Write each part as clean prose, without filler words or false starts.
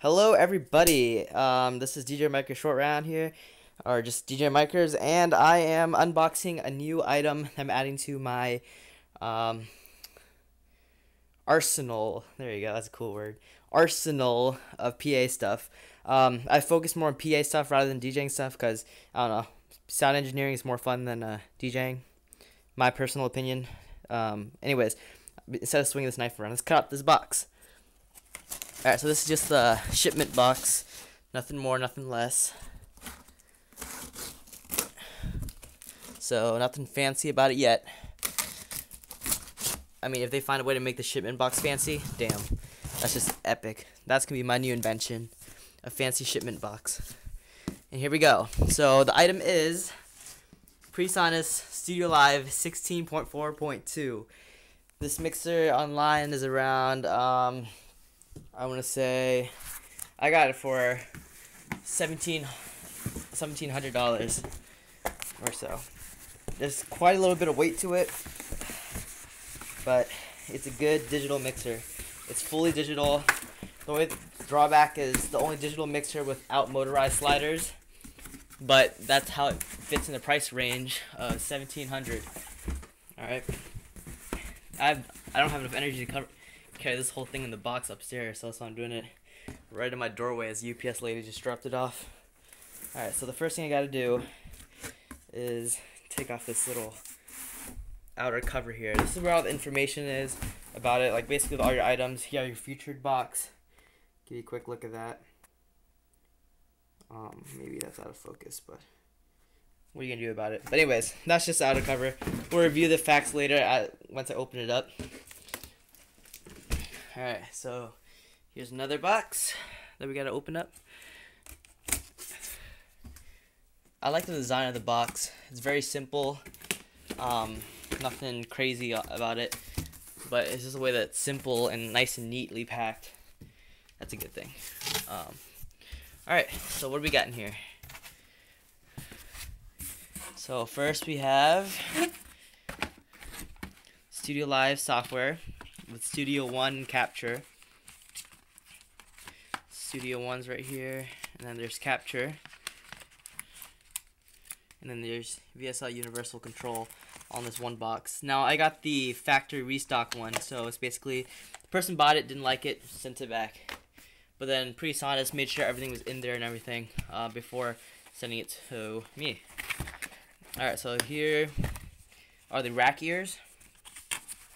Hello everybody, this is DJ Miker Short Round here, or just DJ Mikers, and I am unboxing a new item I'm adding to my arsenal. There you go, that's a cool word. Arsenal of PA stuff. I focus more on PA stuff rather than DJing stuff because, I don't know, sound engineering is more fun than DJing. My personal opinion. Anyways, instead of swinging this knife around, let's cut up this box. Alright, so this is just the shipment box. Nothing more, nothing less. So, nothing fancy about it yet. I mean, if they find a way to make the shipment box fancy, damn. That's just epic. That's going to be my new invention. A fancy shipment box. And here we go. So, the item is Presonus StudioLive 16.4.2. This mixer online is around, I want to say, I got it for $1,700 or so. There's quite a little bit of weight to it, but it's a good digital mixer. It's fully digital. The only drawback is the only digital mixer without motorized sliders, but that's how it fits in the price range of $1,700. All right. I don't have enough energy to carry this whole thing in the box upstairs, so that's why I'm doing it right in my doorway as the UPS lady just dropped it off. Alright, so the first thing I gotta do is take off this little outer cover here. This is where all the information is about it, like basically all your items. Here are your featured box. Give you a quick look at that. Maybe that's out of focus, but what are you gonna do about it? But anyways, that's just the outer cover. We'll review the facts later once I open it up. Alright, so here's another box that we gotta open up. I like the design of the box. It's very simple. Nothing crazy about it, but it's just the way that it's simple and nice and neatly packed. That's a good thing. Alright, so what do we got in here? So first we have StudioLive software with Studio One Capture. Studio One's right here, and then there's Capture, and then there's VSL Universal Control on this one box. Now I got the factory restock one, so it's basically the person bought it, didn't like it, sent it back. But then Presonus made sure everything was in there and everything before sending it to me. Alright, so here are the rack ears.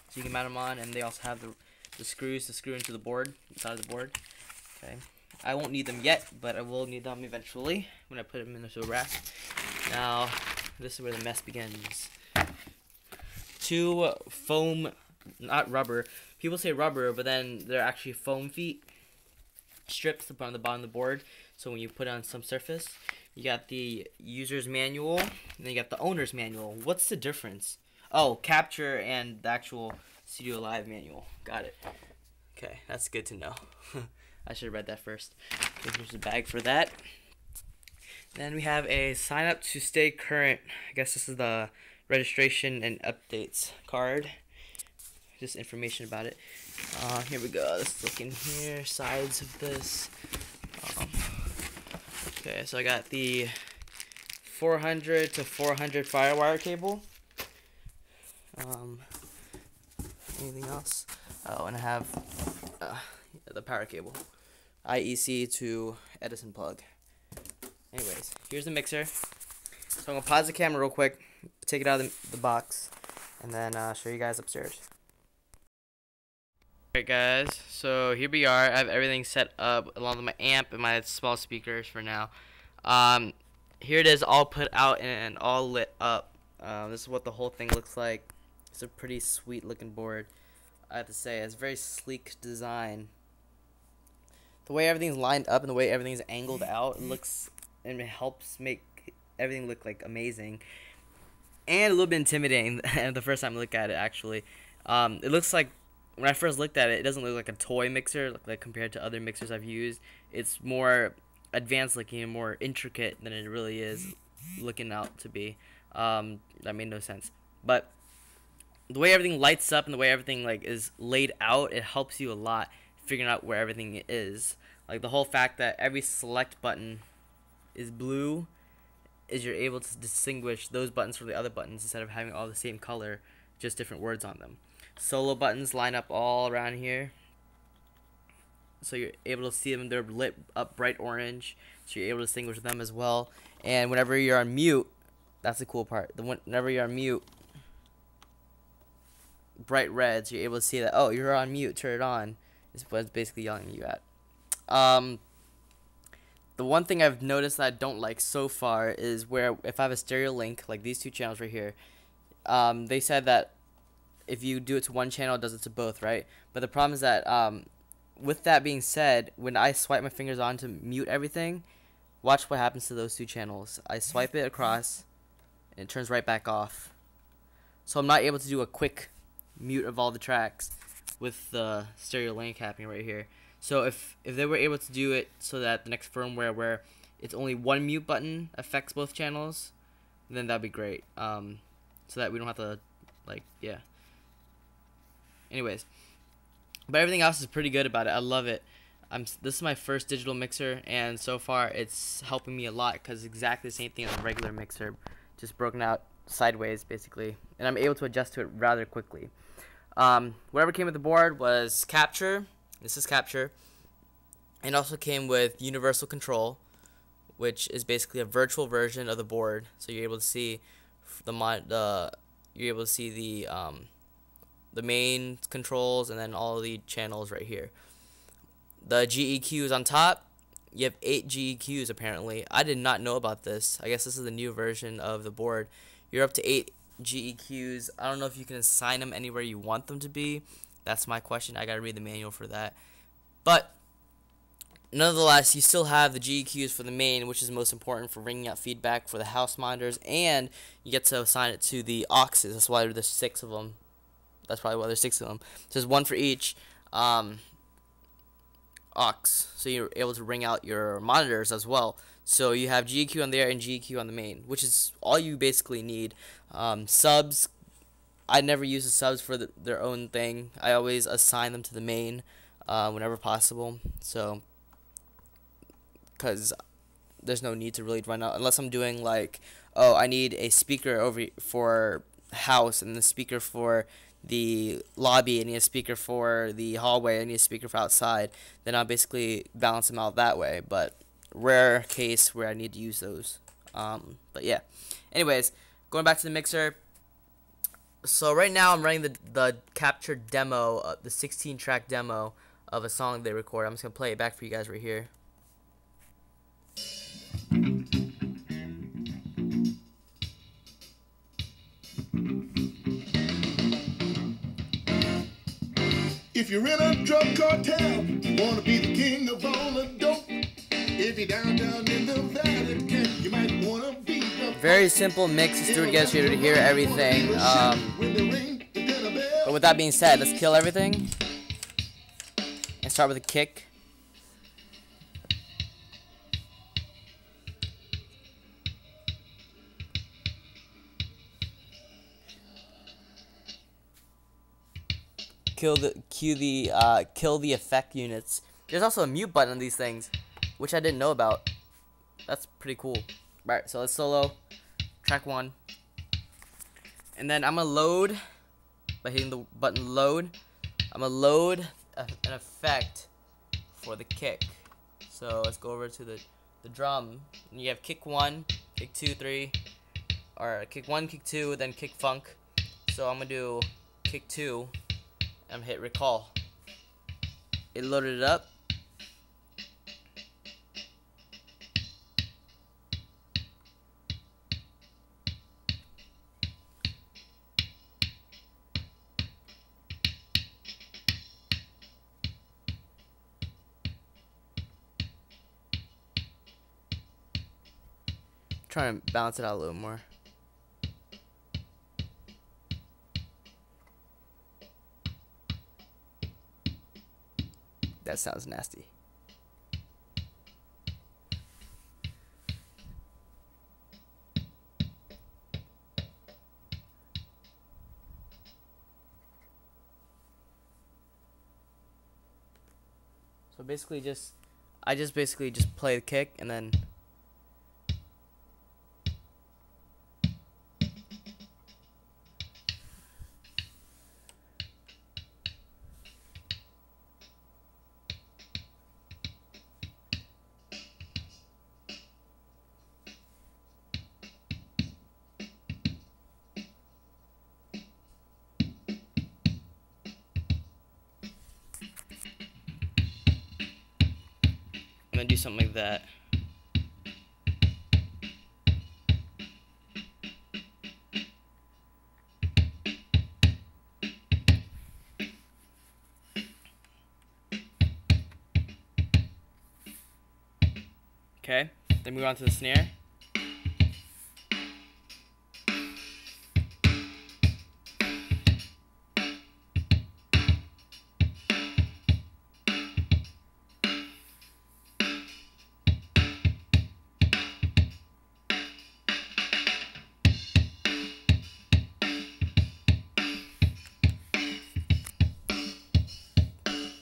So you can mount them on, and they also have the screws to screw into the board, inside of the board. Okay, I won't need them yet, but I will need them eventually when I put them into a rack. Now, this is where the mess begins. Two foam, not rubber. People say rubber, but then they're actually foam feet strips on the bottom of the board. So when you put it on some surface, you got the user's manual, and then you got the owner's manual. What's the difference? Oh, Capture and the actual StudioLive manual. Got it. Okay, that's good to know. I should have read that first. Okay, here's the bag for that. Then we have a sign up to stay current. I guess this is the registration and updates card. Just information about it. Here we go. Let's look in here. Sides of this. Okay, so I got the 400 to 400 FireWire cable. Anything else? Oh, and I have the power cable, IEC to Edison plug. Anyways, here's the mixer. So I'm gonna pause the camera real quick, take it out of the box, and then show you guys upstairs. Alright guys, so here we are. I have everything set up along with my amp and my small speakers for now. Here it is, all put out and all lit up. This is what the whole thing looks like. It's a pretty sweet looking board, I have to say. It's a very sleek design. The way everything's lined up and the way everything's angled out, it looks, and it helps make everything look like amazing and a little bit intimidating the first time I look at it. Actually, it looks like, when I first looked at it, it doesn't look like a toy mixer like compared to other mixers I've used. It's more advanced looking and more intricate than it really is looking out to be. That made no sense, but the way everything lights up and the way everything like is laid out, it helps you a lot figuring out where everything is. Like the whole fact that every select button is blue is you're able to distinguish those buttons from the other buttons instead of having all the same color, just different words on them. Solo buttons line up all around here, so you're able to see them. They're lit up bright orange, so you're able to distinguish them as well. And whenever you're on mute, that's the cool part. Whenever you're on mute, bright red, so you're able to see that, oh, you're on mute, turn it on, is what it's basically yelling you at. The one thing I've noticed that I don't like so far is where if I have a stereo link, like these two channels right here, they said that if you do it to one channel, it does it to both, right? But the problem is that with that being said, when I swipe my fingers on to mute everything, watch what happens to those two channels. I swipe it across, and it turns right back off. So I'm not able to do a quick mute of all the tracks with the stereo link happening right here. So if they were able to do it so that the next firmware where it's only one mute button affects both channels, then that'd be great. So that we don't have to, like, yeah. Anyways, but everything else is pretty good about it. I love it. This is my first digital mixer, and so far it's helping me a lot because it's exactly the same thing as a regular mixer, just broken out sideways basically, and I'm able to adjust to it rather quickly. Whatever came with the board was capture. This is capture, and also came with universal control, which is basically a virtual version of the board. So you're able to see the main controls and then all the channels right here. The GEQs on top, you have 8 GEQs apparently. I did not know about this. I guess this is the new version of the board. You're up to 8 GEQs. I don't know if you can assign them anywhere you want them to be. That's my question. I gotta read the manual for that. But nonetheless, you still have the GEQs for the main, which is most important for ringing out feedback for the house monitors, and you get to assign it to the auxes. That's why there's 6 of them. That's probably why there's 6 of them. So there's one for each aux, so you're able to ring out your monitors as well. So you have GEQ on there and GEQ on the main, which is all you basically need. Subs, I never use the subs for their own thing. I always assign them to the main whenever possible. So, because there's no need to really run out unless I'm doing like, oh, I need a speaker over for house and the speaker for the lobby, I need a speaker for the hallway, I need a speaker for outside. Then I'll basically balance them out that way. But rare case where I need to use those. But yeah. Anyways, going back to the mixer. So right now I'm running the captured demo, the 16-track demo of a song they record. I'm just gonna play it back for you guys right here. If you're in a drug cartel, you wanna be the king of all the dope. If you're down in the Vatican, you might wanna be the very simple mix. Just do it, get you to hear everything. But with that being said, let's kill everything and start with a kick. Kill the effect units. There's also a mute button on these things, which I didn't know about. That's pretty cool. Right, so let's solo track 1, and then I'm gonna load by hitting the button load. I'm gonna load an effect for the kick. So let's go over to the drum, and you have kick 1, kick 2, 3, or kick 1, kick 2, then kick funk. So I'm gonna do kick 2. I'm hit recall. It loaded it up. Trying to balance it out a little more. That sounds nasty. But basically I just basically just play the kick and then do something like that. Okay, then move on to the snare.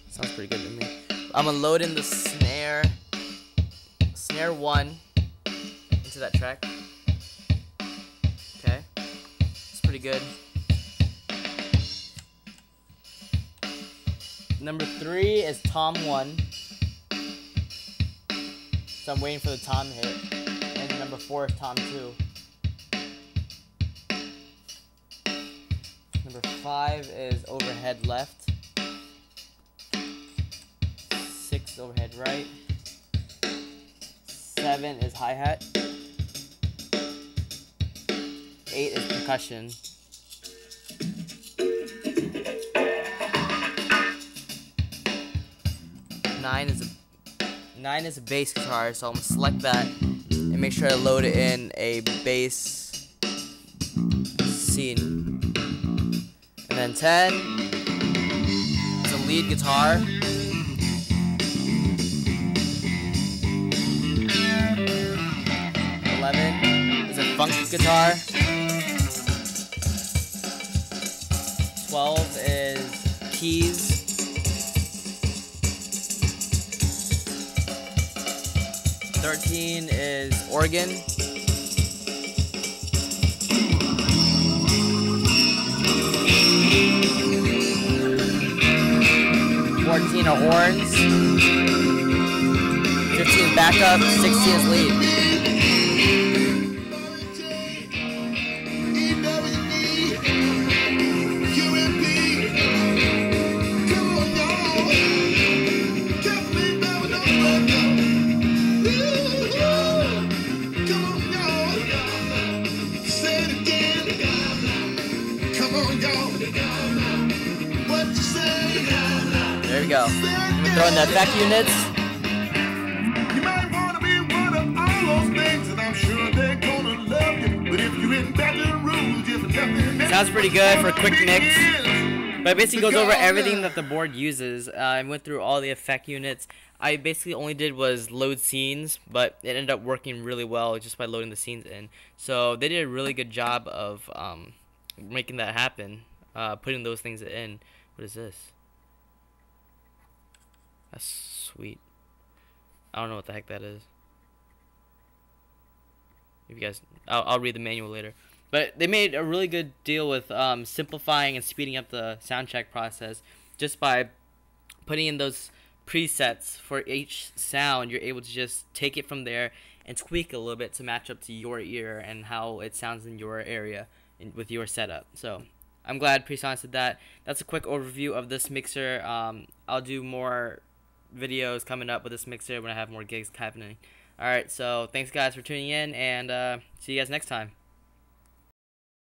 Sounds pretty good to me. I'm gonna load in the snare 1 into that track. Okay, it's pretty good. Number 3 is tom 1. So I'm waiting for the tom hit. And number 4 is tom 2. Number 5 is overhead left. 6 is overhead right. 7 is hi-hat. 8 is percussion. 9 is a bass guitar, so I'm gonna select that and make sure I load it in a bass scene. And then 10 is a lead guitar. 11 is a funk guitar. 12 is keys. 13 is organ. 14 are horns. 15 is backup. 16 is lead. There we go. I'm gonna throw in the effect units. You might want to be one of all those things, and I'm sure they're gonna love you. But if you're in Baton Rouge, just nothing. Sounds pretty good for a quick mix. But it basically goes over everything that the board uses. I went through all the effect units. I basically only did was load scenes, but it ended up working really well just by loading the scenes in. So they did a really good job of making that happen, putting those things in. What is this? That's sweet. I don't know what the heck that is. If you guys, I'll read the manual later. But they made a really good deal with simplifying and speeding up the sound check process just by putting in those presets for each sound. You're able to just take it from there and tweak a little bit to match up to your ear and how it sounds in your area with your setup. So I'm glad Presonus did that. That's a quick overview of this mixer. I'll do more videos coming up with this mixer when I have more gigs happening. Alright, so thanks guys for tuning in, and see you guys next time.